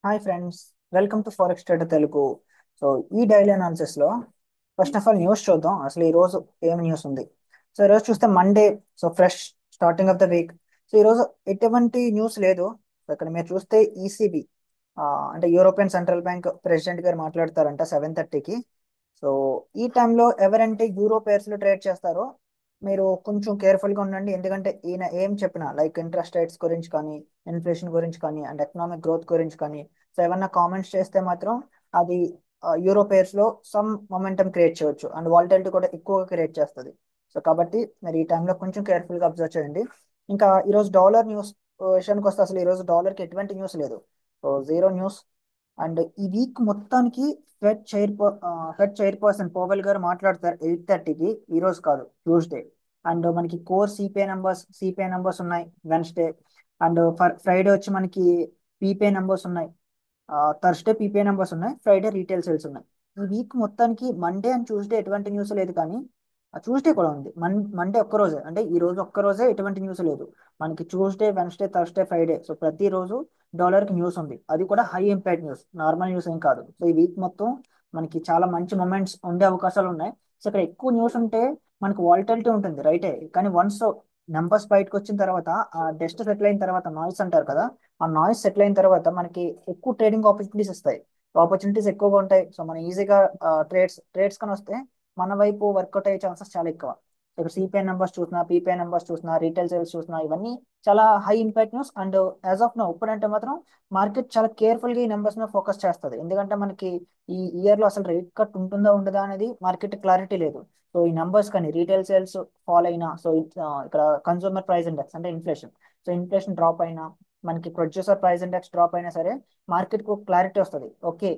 Hi friends, welcome to forex trader Telugu. So ఈ daily analysis లో first of all news చూద్దాం. అసలు ఈ రోజు ఏం న్యూస్ ఉంది? సో ఈ రోజు చూస్తే Monday, so fresh starting of the week. So ఈ రోజు ఎటువంటి న్యూస్ లేదు. సో ఇక్కడ మీరు చూస్తే ఈసీబీ, అంటే యూరోపియన్ సెంట్రల్ బ్యాంక్ ప్రెసిడెంట్ గారు మాట్లాడతారంట 7:30కి. సో ఈ టైంలో ఎవరంటే యూరో పేర్స్ లో ట్రేడ్ చేస్తారో మీరు కొంచెం కేర్ఫుల్ గా ఉండండి. ఎందుకంటే ఈయన ఏం చెప్పినా, లైక్ ఇంట్రెస్ట్ రేట్స్ గురించి కానీ, ఇన్ఫ్లేషన్ గురించి కానీ, అండ్ ఎకనామిక్ గ్రోత్ గురించి కానీ, సో ఏమన్నా కామెంట్స్ చేస్తే మాత్రం అది యూరో పేర్స్ లో సమ్ మొమెంటం క్రియేట్ చేయొచ్చు అండ్ వాలటిలిటీ కూడా ఎక్కువగా క్రియేట్ చేస్తుంది. సో కాబట్టి మరి ఈ టైంలో కొంచెం కేర్ఫుల్ గా అబ్జర్వ్ చేయండి. ఇంకా ఈరోజు డాలర్ న్యూస్ విషయానికి వస్తే అసలు ఈరోజు డాలర్ కి ఎటువంటి న్యూస్ లేదు. So zero news. అండ్ ఈ వీక్ మొత్తానికి ఫెడ్ చైర్పర్సన్ పోవెల్ గారు మాట్లాడతారు 8:30కి. ఈ రోజు కాదు, ట్యూస్డే. అండ్ మనకి కోర్ సిపిఐ నంబర్స్ ఉన్నాయి వెన్స్డే. అండ్ ఫ్రైడే వచ్చి మనకి పీపీఐ నంబర్స్ ఉన్నాయి. థర్స్డే పీపీఐ నెంబర్స్ ఉన్నాయి, ఫ్రైడే రీటైల్ సేల్స్ ఉన్నాయి. ఈ వీక్ మొత్తానికి మండే అండ్ ట్యూస్డే ఎటువంటి న్యూస్ లేదు, కానీ ట్యూస్డే కూడా ఉంది. మండే ఒక్కరోజే, అంటే ఈ రోజు ఒక్కరోజే ఎటువంటి న్యూస్ లేదు. మనకి Tuesday, Wednesday, Thursday, Friday, so ప్రతిరోజు డాలర్ కి న్యూస్ ఉంది. అది కూడా high impact news, normal news ఏం కాదు. సో ఈ వీక్ మొత్తం మనకి చాలా మంచి మూమెంట్స్ ఉండే అవకాశాలు ఉన్నాయి. సో ఇక్కడ ఎక్కువ న్యూస్ ఉంటే మనకి వాలటిలిటీ ఉంటుంది, రైటే. కానీ వన్స్ నెంబర్స్ బయటకు వచ్చిన తర్వాత, ఆ డస్ట్ సెటిల్ అయిన తర్వాత, నాయిస్ అంటారు కదా, ఆ నాయిస్ సెటిల్ అయిన తర్వాత మనకి ఎక్కువ ట్రేడింగ్ ఆపర్చునిటీస్ ఇస్తాయి. ఆపర్చునిటీస్ ఎక్కువగా ఉంటాయి. సో మనం ఈజీగా ట్రేడ్స్ కానీ వస్తే మన వైపు వర్కౌట్ అయ్యే ఛాన్సెస్ చాలా ఎక్కువ. ఇప్పుడు సిపిఐ నెంబర్స్ చూసినా, పీపీఐ నెంబర్స్ చూసినా, రీటైల్ సేల్స్ చూసినా, ఇవన్నీ చాలా high impact news. And as of now ఇప్పుడంటే మాత్రం మార్కెట్ చాలా కేర్ఫుల్ గా ఈ నెంబర్స్ మీద ఫోకస్ చేస్తుంది. ఎందుకంటే మనకి ఈ ఇయర్ లో అసలు రేట్ కట్ ఉంటుందా ఉండదా అనేది మార్కెట్ క్లారిటీ లేదు. సో ఈ నెంబర్స్ కానీ రీటైల్ సేల్స్ ఫాల్ అయినా, సో ఇక్కడ కన్సూమర్ ప్రైస్ ఇండెక్స్ అంటే ఇన్ఫ్లేషన్, సో ఇన్ఫ్లేషన్ డ్రాప్ అయినా, మనకి ప్రొడ్యూసర్ ప్రైస్ ఇండెక్స్ డ్రాప్ అయినా సరే మార్కెట్ కు క్లారిటీ వస్తుంది. ఓకే,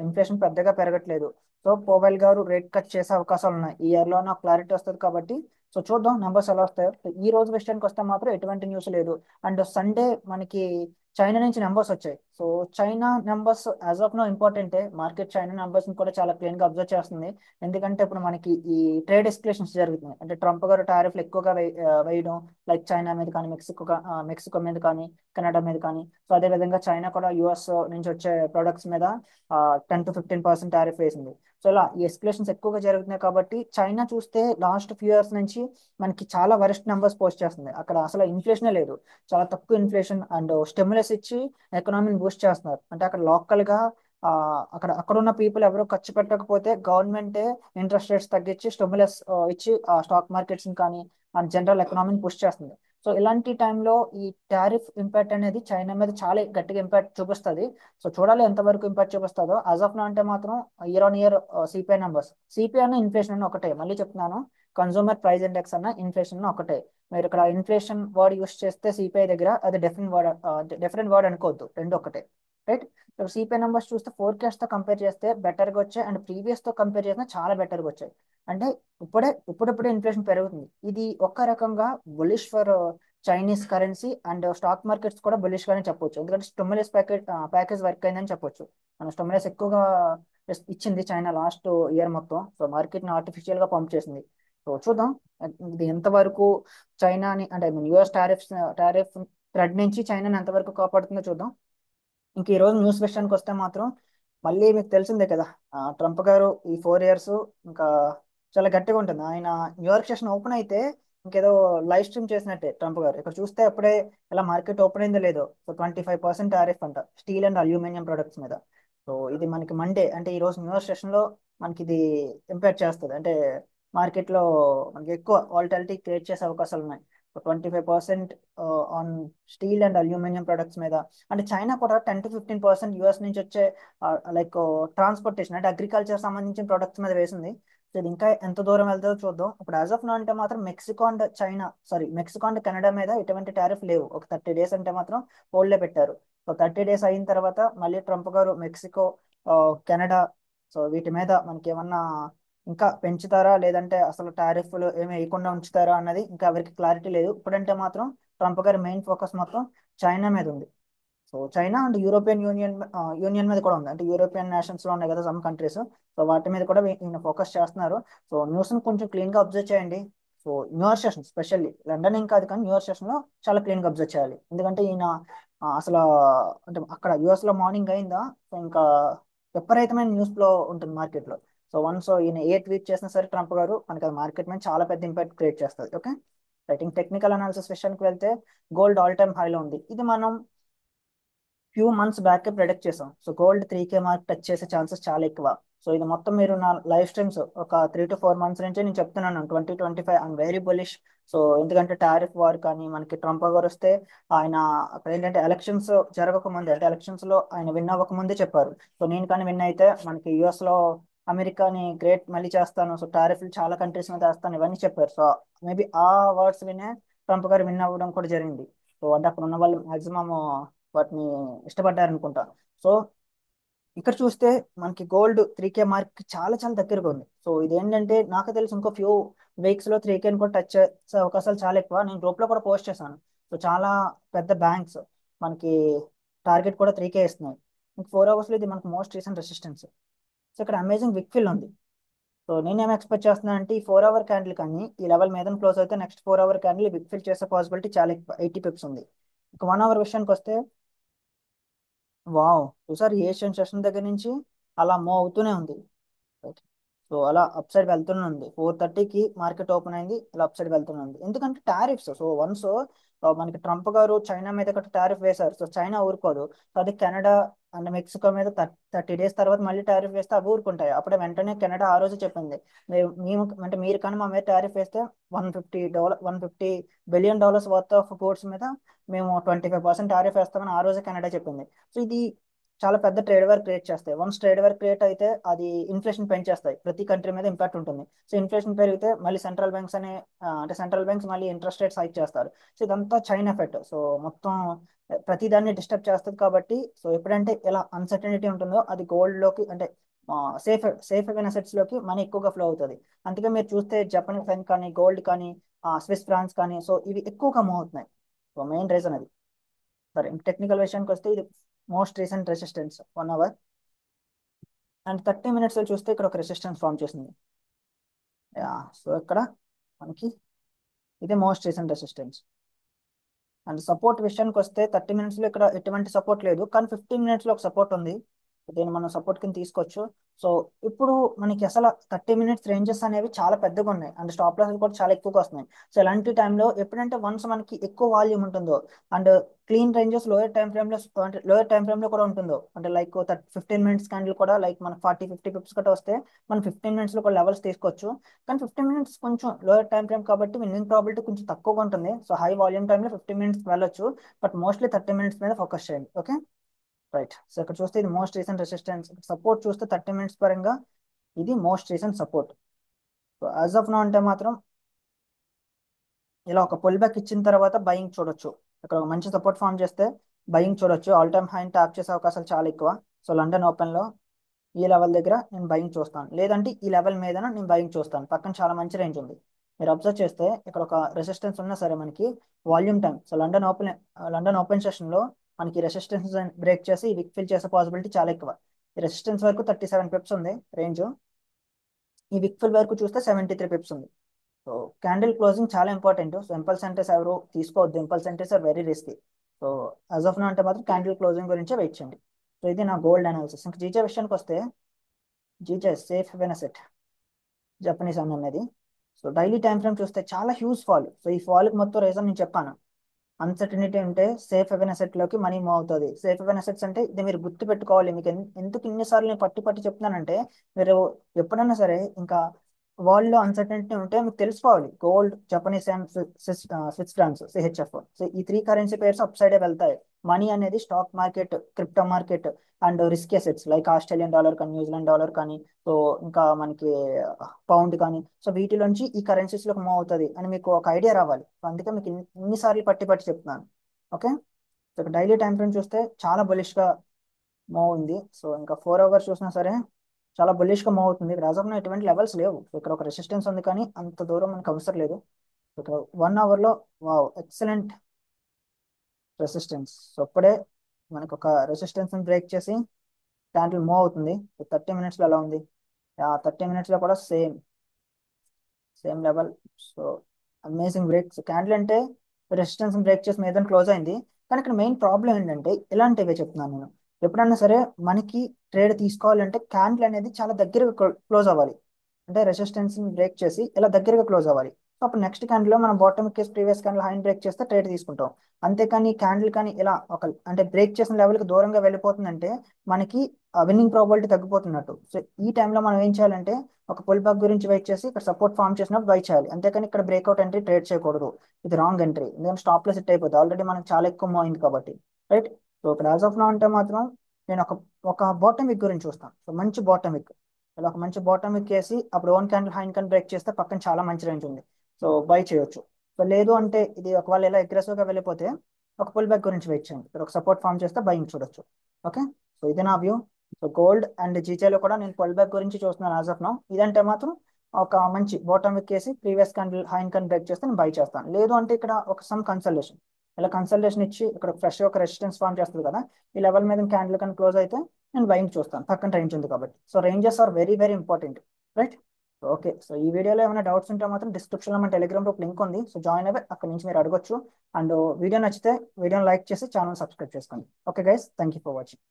ఇన్ఫ్లేషన్ పెద్దగా పెరగట్లేదు, సో పోవెల్ గారు రేట్ కట్ చేసే అవకాశాలు ఉన్నాయి. ఈ ఇయర్ లో నాకు క్లారిటీ వస్తుంది కాబట్టి సో చూద్దాం నెంబర్స్ ఎలా వస్తాయో. సో ఈ రోజు విషయానికి వస్తే మాత్రం ఎటువంటి న్యూస్ లేదు. అండ్ సండే మనకి చైనా నుంచి నెంబర్స్ వచ్చాయి. So China numbers as of now ఇంపార్టెంటే. మార్కెట్ చైనా నెంబర్స్ కూడా చాలా క్లీన్ గా అబ్జర్వ్ చేస్తుంది. ఎందుకంటే ఇప్పుడు మనకి ఈ ట్రేడ్ ఎస్కలేషన్స్ జరుగుతున్నాయి. అంటే ట్రంప్ గారు టారిఫ్లు ఎక్కువగా వేయడం, లైక్ చైనా మీద కానీ, మెక్సికో మీద కానీ, కెనడా మీద కానీ. సో అదే విధంగా చైనా కూడా యుఎస్ నుంచి వచ్చే ప్రొడక్ట్స్ మీద 10 to 15% టారిఫ్ వేసింది. సో ఇలా ఈ ఎస్కలేషన్స్ ఎక్కువగా జరుగుతున్నాయి కాబట్టి చైనా చూస్తే లాస్ట్ ఫ్యూ ఇయర్స్ నుంచి మనకి చాలా వరస్ట్ నెంబర్స్ పోస్ట్ చేస్తుంది. అక్కడ అసలు ఇన్ఫ్లేషనే లేదు, చాలా తక్కువ ఇన్ఫ్లేషన్. అండ్ స్టిమ్యులస్ ఇచ్చి ఎకనామీని బూస్ట్ చేస్తున్నారు. అంటే అక్కడ లోకల్ గా అక్కడ ఉన్న పీపుల్ ఎవరు ఖర్చు పెట్టకపోతే గవర్నమెంటే ఇంట్రెస్ట్ రేట్స్ తగ్గించి స్టిమ్యులస్ ఇచ్చి స్టాక్ మార్కెట్స్ కానీ అండ్ జనరల్ ఎకనామీని పుష్ చేస్తుంది. సో ఇలాంటి టైంలో ఈ టారిఫ్ ఇంపాక్ట్ అనేది చైనా మీద చాలా గట్టిగా ఇంపాక్ట్ చూపిస్తుంది. సో చూడాలి ఎంతవరకు ఇంపాక్ట్ చూపిస్తుందో. యాజ్ ఆఫ్ నో అంటే మాత్రం year on year CPI numbers, CPI అన్న ఇన్ఫ్లేషన్ అన్న ఒకటే. మళ్ళీ చెప్తున్నాను, కన్సూమర్ ప్రైస్ ఇండెక్స్ అన్న ఇన్ఫ్లేషన్ అన్న ఒకటే. మీరు ఇక్కడ ఇన్ఫ్లేషన్ వర్డ్ యూస్ చేస్తే సిపిఐ దగ్గర అది డిఫరెంట్ వర్డ్ అనుకోవద్దు, రెండు ఒకటే, రైట్. సిపిఐ నెంబర్స్ చూస్తే ఫోర్కాస్ట్ తో కంపేర్ చేస్తే బెటర్ గా వచ్చాయి, అండ్ ప్రీవియస్ తో కంపేర్ చేస్తే చాలా బెటర్ గా వచ్చాయి. అంటే ఇప్పుడిప్పుడే ఇన్ఫ్లేషన్ పెరుగుతుంది. ఇది ఒక రకంగా bullish for Chinese currency. And stock markets కూడా బులిష్ గానే చెప్పొచ్చు, ఎందుకంటే స్టిమ్యులస్ ప్యాకేజ్ వర్క్ అయిందని చెప్పొచ్చు. మన స్టిమ్యులస్ ఎక్కువగా ఇచ్చింది చైనా లాస్ట్ ఇయర్ మొత్తం. సో మార్కెట్ ని ఆర్టిఫిషియల్ గా పంప్ చేసింది. సో చూద్దాం ఇది ఎంతవరకు చైనాని, అంటే I mean US tariff thread నుంచి చైనాని ఎంతవరకు కాపాడుతుందో చూద్దాం. ఇంక ఈ రోజు న్యూస్ విషయానికి వస్తే మాత్రం మళ్ళీ మీకు తెలిసిందే కదా, ట్రంప్ గారు ఈ 4 ఇయర్స్ ఇంకా చాలా గట్టిగా ఉంటుంది. ఆయన న్యూయార్క్ సెషన్ ఓపెన్ అయితే ఇంకేదో లైవ్ స్ట్రీమ్ చేసినట్టే ట్రంప్ గారు. ఇక్కడ చూస్తే అప్పుడే ఇలా మార్కెట్ ఓపెన్ అయిందో లేదో, సో 25% టారిఫ్ అంట స్టీల్ అండ్ అల్యూమినియం ప్రొడక్ట్స్ మీద. సో ఇది మనకి మండే, అంటే ఈ రోజు న్యూయార్క్ సెషన్ లో మనకి ఇది ఇంపాక్ట్ చేస్తుంది. అంటే మార్కెట్ లో మనకి ఎక్కువ వాలటాలిటీ క్రియేట్ చేసే అవకాశాలు ఉన్నాయి. 25% on steel and aluminium products మీద. అంటే చైనా కూడా 10 to 15% యుఎస్ నుంచి వచ్చే లైక్ ట్రాన్స్పోర్టేషన్ అంటే అగ్రికల్చర్ సంబంధించిన ప్రొడక్ట్స్ మీద వేసింది. సో ఇది ఇంకా ఎంత దూరం వెళ్తుందో చూద్దాం. ఇప్పుడు యాజ్ ఆఫ్ నో అంటే మాత్రం మెక్సికో అండ్ కెనడా మీద ఎటువంటి టారిఫ్ లేవు. ఒక 30 days అంటే మాత్రం హోల్డ్ పెట్టారు. సో 30 days అయిన తర్వాత మళ్ళీ ట్రంప్ గారు మెక్సికో, కెనడా, సో వీటి మీద మనకి ఏమన్నా ఇంకా పెంచుతారా, లేదంటే అసలు టారిఫ్లు ఏమి వేయకుండా ఉంచుతారా అన్నది ఇంకా ఎవరికి క్లారిటీ లేదు. ఇప్పుడంటే మాత్రం ట్రంప్ గారి మెయిన్ ఫోకస్ మొత్తం చైనా మీద ఉంది. So China and European union మీద కూడా ఉంది. అంటే యూరోపియన్ నేషన్స్ లో ఉన్నాయి కదా సమ్ కంట్రీస్, సో వాటి మీద కూడా ఈయన ఫోకస్ చేస్తున్నారు. సో న్యూస్ ని కొంచెం క్లీన్ గా అబ్జర్వ్ చేయండి. So new year session specially London ఏం కాదు కానీ న్యూయర్ సెషన్ లో చాలా క్లీన్ గా అబ్జర్వ్ చేయాలి. ఎందుకంటే ఈయన అసలు అంటే అక్కడ యుఎస్ లో మార్నింగ్ అయిందా, సో ఇంకా విపరీతమైన న్యూస్ ఫ్లో ఉంటుంది మార్కెట్ లో. సో వన్స్ ఈయన ఏ ట్వీట్ చేసినా సరే ట్రంప్ గారు, మనకి అది మార్కెట్ మీద చాలా పెద్ద ఇంపాక్ట్ క్రియేట్ చేస్తుంది. ఓకే, రైటింగ్ టెక్నికల్ అనాలిసిస్ విషయానికి వెళ్తే గోల్డ్ ఆల్ టైమ్ హైలో ఉంది. ఇది మనం ఫ్యూ మంత్స్ బ్యాక్ ప్రెడిక్ట్ చేసాం. So gold 3K mark touch చేసే ఛాన్సెస్ చాలా ఎక్కువ. సో ఇది మొత్తం మీరు నా లైఫ్ స్ట్రీమ్స్ ఒక 3 to 4 months నుంచి నేను చెప్తున్నాను 2025 ఐఎమ్ వెరీ బులిష్. సో ఎందుకంటే టారిఫ్ వార్ కానీ మనకి ట్రంప్ గారు వస్తే ఆయన అక్కడ ఏంటంటే ఎలక్షన్స్ జరగక ముందే, అంటే ఎలక్షన్స్ లో ఆయన విన్ అవ్వక ముందే చెప్పారు. సో నేను కానీ విన్ అయితే మనకి యుఎస్ లో అమెరికాని గ్రేట్ మళ్ళీ చేస్తాను, సో టారిఫ్లు చాలా కంట్రీస్ మీద వేస్తాను ఇవన్నీ చెప్పారు. సో మేబీ ఆ వర్డ్స్ వినే ట్రంప్ గారు విన్ అవ్వడం కూడా జరిగింది. సో అంటే అక్కడ ఉన్న వాళ్ళు మాక్సిమం వాటిని ఇష్టపడ్డారు అనుకుంటా. సో ఇక్కడ చూస్తే మనకి గోల్డ్ 3K మార్క్ చాలా చాలా దగ్గరగా ఉంది. సో ఇదేంటంటే నాకు తెలిసి ఇంకో ఫ్యూ వీక్స్ లో 3K కూడా టచ్ చేసే అవకాశాలు చాలా ఎక్కువ. నేను గ్రూప్ లో కూడా పోస్ట్ చేశాను. సో చాలా పెద్ద బ్యాంక్స్ మనకి టార్గెట్ కూడా 3K ఇస్తున్నాయి. ఇంక 4 అవర్స్ లో ఇది మనకి మోస్ట్ రీసెంట్ రెసిస్టెన్స్. సో ఇక్కడ అమేజింగ్ విక్ ఫిల్ ఉంది. సో నేనేం ఎక్స్పెక్ట్ చేస్తున్నాను అంటే ఈ 4 అవర్ క్యాండిల్ కానీ ఈ లెవెల్ మీద క్లోజ్ అయితే నెక్స్ట్ 4 అవర్ క్యాండిల్ విక్ ఫిల్ చేసే పాసిబిలిటీ చాలా ఎక్కువ, 80 పిప్స్ ఉంది. ఇక 1 అవర్ విషయానికి వస్తే వావ్, చూసారు ఏషియన్ సెషన్ దగ్గర నుంచి అలా మూవ్ అవుతూనే ఉంది. సో అలా అప్ సైడ్ వెళ్తూనే ఉంది. 4:30కి మార్కెట్ ఓపెన్ అయింది, అలా అప్ సైడ్ వెళ్తూనే ఉంది. ఎందుకంటే టారిఫ్స్, సో వన్స్ మనకి ట్రంప్ గారు చైనా మీద ఒకటి టారిఫ్ వేశారు. సో చైనా ఊరుకోదు. సో అది కెనడా అండ్ మెక్సికో మీద 30 days తర్వాత మళ్ళీ టారిఫ్ వేస్తే అవి ఊరుకుంటాయి. అప్పుడే వెంటనే కెనడా ఆ రోజు చెప్పింది, మేము అంటే మీరు కానీ మా మీద టారిఫ్ వేస్తే $150 బిలియన్ వర్త్ ఆఫ్ గూడ్స్ మీద మేము 25% టారిఫ్ వేస్తామని ఆ రోజే కెనడా చెప్పింది. సో ఇది చాలా పెద్ద ట్రేడ్ వార్ క్రియేట్ చేస్తాయి. వన్స్ ట్రేడ్ వార్ క్రియేట్ అయితే అది ఇన్ఫ్లేషన్ పెంచేస్తాయి, ప్రతి కంట్రీ మీద ఇంపాక్ట్ ఉంటుంది. సో ఇన్ఫ్లేషన్ పెరిగితే మళ్ళీ సెంట్రల్ బ్యాంక్స్ అంటే సెంట్రల్ బ్యాంక్స్ మళ్ళీ ఇంట్రెస్ట్ రేట్స్ హైక్ చేస్తారు. సో ఇదంతా చైన్ ఎఫెక్ట్. సో మొత్తం ప్రతి దాన్ని డిస్టర్బ్ చేస్తుంది. కాబట్టి సో ఎప్పుడంటే ఇలా అన్సర్టనిటీ ఉంటుందో అది గోల్డ్ లోకి అంటే సేఫ్ హెవెన్ అసెట్స్ లోకి మనీ ఎక్కువగా ఫ్లో అవుతుంది. అందుకే మీరు చూస్తే జపనీస్ ఫెన్ కానీ గోల్డ్ కానీ స్విస్ ఫ్రాన్స్ కానీ సో ఇవి ఎక్కువగా మూవ్ అవుతున్నాయి. సో మెయిన్ రీజన్ అది. సరే టెక్నికల్ విషయానికి వస్తే ఇది most recent resistance 1 hour and 30 minutes లో చూస్తే ఇక్కడ ఒక రెసిస్టెన్స్ ఫామ్ చేసింది. సో ఇక్కడ మనకి ఇదే most recent resistance. And support విషయానికి వస్తే 30 minutes లో ఇక్కడ ఎటువంటి సపోర్ట్ లేదు, కానీ 15 minutes లో ఒక సపోర్ట్ ఉంది. దీన్ని మనం సపోర్ట్ కింద తీసుకోవచ్చు. సో ఇప్పుడు మనకి అసలు 30 minutes రేంజెస్ అనేవి చాలా పెద్దగా ఉన్నాయి అండ్ స్టాప్ లాస్ కూడా చాలా ఎక్కువగా వస్తున్నాయి. సో ఇలాంటి టైంలో ఎప్పుడంటే వన్స్ మనకి ఎక్కువ వాల్యూమ్ ఉంటుందో and clean ranges lower time frame లో అంటే లోయర్ టైం ఫ్రేమ్ లో కూడా ఉంటుందో, అంటే లైక్ 15 minutes క్యాండిల్ కూడా లైక్ మన 40-50 పిప్స్ గట్రా వస్తే మనం 15 minutes లో కూడా లెవెల్స్ తీసుకోవచ్చు. కానీ 15 minutes కొంచెం లోయర్ టైం ఫ్రేమ్ కాబట్టి విన్నింగ్ ప్రాబిలిటీ కొంచెం తక్కువగా ఉంటుంది. సో హై వాల్యూమ్ టైంలో 15 minutes వెళ్ళొచ్చు, బట్ మోస్ట్లీ 30 minutes మీద ఫోకస్ చేయండి. Okay, right. సో ఇక్కడ చూస్తే ఇది మోస్ట్ రీసెంట్ రెసిస్టెన్స్. సపోర్ట్ చూస్తే 30 minutes పరంగా ఇది most recent support. So as of now అంటే మాత్రం ఇలా ఒక పుల్ బ్యాక్ ఇచ్చిన తర్వాత బయింగ్ చూడొచ్చు. ఇక్కడ ఒక మంచి సపోర్ట్ ఫామ్ చేస్తే బయింగ్ చూడొచ్చు. ఆల్ టైమ్ హై ట్యాప్ చేసే అవకాశాలు చాలా ఎక్కువ. సో లండన్ ఓపెన్ లో ఈ లెవెల్ దగ్గర నేను బయింగ్ చూస్తాను, లేదంటే ఈ లెవెల్ మీద నేను బయింగ్ చూస్తాను. పక్కన చాలా మంచి రేంజ్ ఉంది. మీరు అబ్జర్వ్ చేస్తే ఇక్కడ ఒక రెసిస్టెన్స్ ఉన్నా సరే మనకి volume time, so London open session లో మనకి రెసిస్టెన్స్ బ్రేక్ చేసి విక్ ఫిల్ చేసే పాసిబిలిటీ చాలా ఎక్కువ. ఈ రెసిస్టెన్స్ వరకు 37 పిప్స్ ఉంది రేంజ్, ఈ విక్ ఫిల్ వరకు చూస్తే 73 పిప్స్ ఉంది. సో క్యాండిల్ క్లోజింగ్ చాలా ఇంపార్టెంట్. సో ఇంపల్స్ ఎంట్రీస్ ఎవరు తీసుకోవద్దు, impulse entries are very risky. So as of now అంటే మాత్రం క్యాండిల్ క్లోజింగ్ గురించే వెయిట్ చేయండి. సో ఇది నా గోల్డ్ అనాలిసిస్. ఇంకా జీజే విషయానికి వస్తే GJ safe haven asset Japanese అనేది. సో డైలీ టైం ఫ్రేమ్ చూస్తే చాలా హ్యూజ్ ఫాల్. సో ఈ ఫాల్ కి మొత్తం రీజన్ నేను చెప్పాను, అన్సర్టనిటీ ఉంటే సేఫ్ హెవెన్ అసెట్ లోకి మనీ మూవ్ అవుతుంది. సేఫ్ హెవెన్ అసెట్స్ అంటే ఇది మీరు గుర్తు పెట్టుకోవాలి. మీకు ఎందుకు ఇన్నిసార్లు నేను పట్టి పట్టి చెప్తున్నానంటే మీరు ఎప్పుడైనా సరే ఇంకా వరల్డ్ లో అన్సర్టనిటీ ఉంటే మీకు తెలుసుకోవాలి. Gold, Japanese and Swiss francs CHF, so ఈ 3 కరెన్సీ పేర్స్ అప్ సైడే వెళ్తాయి. మనీ అనేది stock market, crypto market and risk assets like Australian dollar కానీ న్యూజిలాండ్ డాలర్ కానీ సో ఇంకా మనకి పౌండ్ కానీ సో వీటిలోంచి ఈ కరెన్సీస్ లోకి మూవ్ అవుతుంది అని మీకు ఒక ఐడియా రావాలి. సో అందుకే మీకు ఇన్నిసార్లు పట్టి పట్టి చెప్తున్నాను. Okay, so daily time frame చూస్తే చాలా బులిష్ గా మూవ్ ఉంది. సో ఇంకా 4 అవర్స్ చూసినా సరే చాలా బులిష్ గా మూవ్ అవుతుంది. ఇక్కడ రాజాపురం ఎటువంటి లెవెల్స్ లేవు. సో ఇక్కడ ఒక రెసిస్టెన్స్ ఉంది కానీ అంత దూరం మనకు అవసరం లేదు. సో ఇక్కడ 1 అవర్ లో వావ్ ఎక్సలెంట్ రెసిస్టెన్స్. సో అప్పుడే మనకు ఒక రెసిస్టెన్స్ బ్రేక్ చేసి క్యాండిల్ మూవ్ అవుతుంది. సో 30 minutes లో ఎలా ఉంది, 30 minutes లో కూడా same level. So amazing break. So candle అంటే రెసిస్టెన్స్ బ్రేక్ చేసి మీద క్లోజ్ అయింది. కానీ ఇక్కడ మెయిన్ ప్రాబ్లం ఏంటంటే ఇలాంటివే చెప్తున్నాను నేను. ఎప్పుడన్నా సరే మనకి ట్రేడ్ తీసుకోవాలంటే క్యాండిల్ అనేది చాలా దగ్గరగా క్లోజ్ అవ్వాలి. అంటే రెసిస్టెన్స్ బ్రేక్ చేసి ఇలా దగ్గరగా క్లోజ్ అవ్వాలి. సో అప్పుడు నెక్స్ట్ క్యాండిల్ లో మనం bottom case previous candle high break చేస్తే ట్రేడ్ తీసుకుంటాం. అంతేకాని క్యాండిల్ కానీ ఇలా ఒక అంటే బ్రేక్ చేసిన లెవెల్ కి దూరంగా వెళ్ళిపోతుందంటే మనకి విన్నింగ్ ప్రాబిలిటీ తగ్గిపోతున్నట్టు. సో ఈ టైంలో మనం ఏం చేయాలంటే ఒక పుల్ బ్యాక్ గురించి వెయిట్ చేసి ఇక్కడ సపోర్ట్ ఫామ్ చేసినప్పుడు బై చేయాలి. అంతేకాని ఇక్కడ బ్రేక్అవుట్ ఎంట్రీ ట్రేడ్ చేయకూడదు. ఇది రాంగ్ ఎంట్రీ, ఎందుకంటే స్టాప్ లో సెట్ అయిపోతుంది ఆల్రెడీ మనకి చాలా ఎక్కువ అయింది కాబట్టి. రైట్. సో ఇక్కడ యాజ్ ఆఫ్ నౌ అంటే మాత్రం నేను ఒక బాటమ్ విక్ గురించి చూస్తాను. సో మంచి బాటమ్ విక్, ఇలా ఒక మంచి బాటమ్ విక్ వేసి అప్పుడు own candle high candle break చేస్తే పక్కన చాలా మంచి రేంజ్ ఉంది. సో బై చేయొచ్చు. సో లేదు అంటే ఇది ఒకవేళ ఇలా అగ్రెసివ్ గా వెళ్ళిపోతే ఒక పుల్ బ్యాక్ గురించి వెయిట్ చేయండి. ఇక్కడ ఒక సపోర్ట్ ఫామ్ చేస్తే బయింగ్ చూడొచ్చు. ఓకే. సో ఇది నా వ్యూ. సో గోల్డ్ అండ్ జీజేలో కూడా నేను పుల్ బ్యాక్ గురించి చూస్తున్నాను యాజ్ ఆఫ్ నౌ. ఇదంటే మాత్రం ఒక మంచి బాటమ్ ఎక్కేసి previous candle high candle break చేస్తే నేను బై చేస్తాను. లేదు అంటే ఇక్కడ ఒక సమ్ కన్సల్టేషన్, ఇలా కన్సల్టేషన్ ఇచ్చి ఇక్కడ ఫ్రెష్ ఒక రెసిస్టెన్స్ ఫామ్ చేస్తుంది కదా, ఈ లెవెల్ మీద క్యాండిల్ కానీ క్లోజ్ అయితే నేను బయింగ్ చూస్తాను. పక్కన రేంజ్ ఉంది కాబట్టి. So ranges are very very important. Right. Okay. So ఈ వీడియోలో ఏమైనా డౌట్స్ ఉంటే మాత్రం డిస్క్రిప్షన్ లో మన టెలిగ్రామ్ గ్రూప్ లింక్ ఉంది. సో జాయిన్ అవ్వి అక్కడ నుంచి మీరు అడగొచ్చు. అండ్ వీడియో నచ్చితే వీడియోని లైక్ చేసి ఛానల్ సబ్స్క్రైబ్ చేసుకోండి. Okay guys, thank you for watching.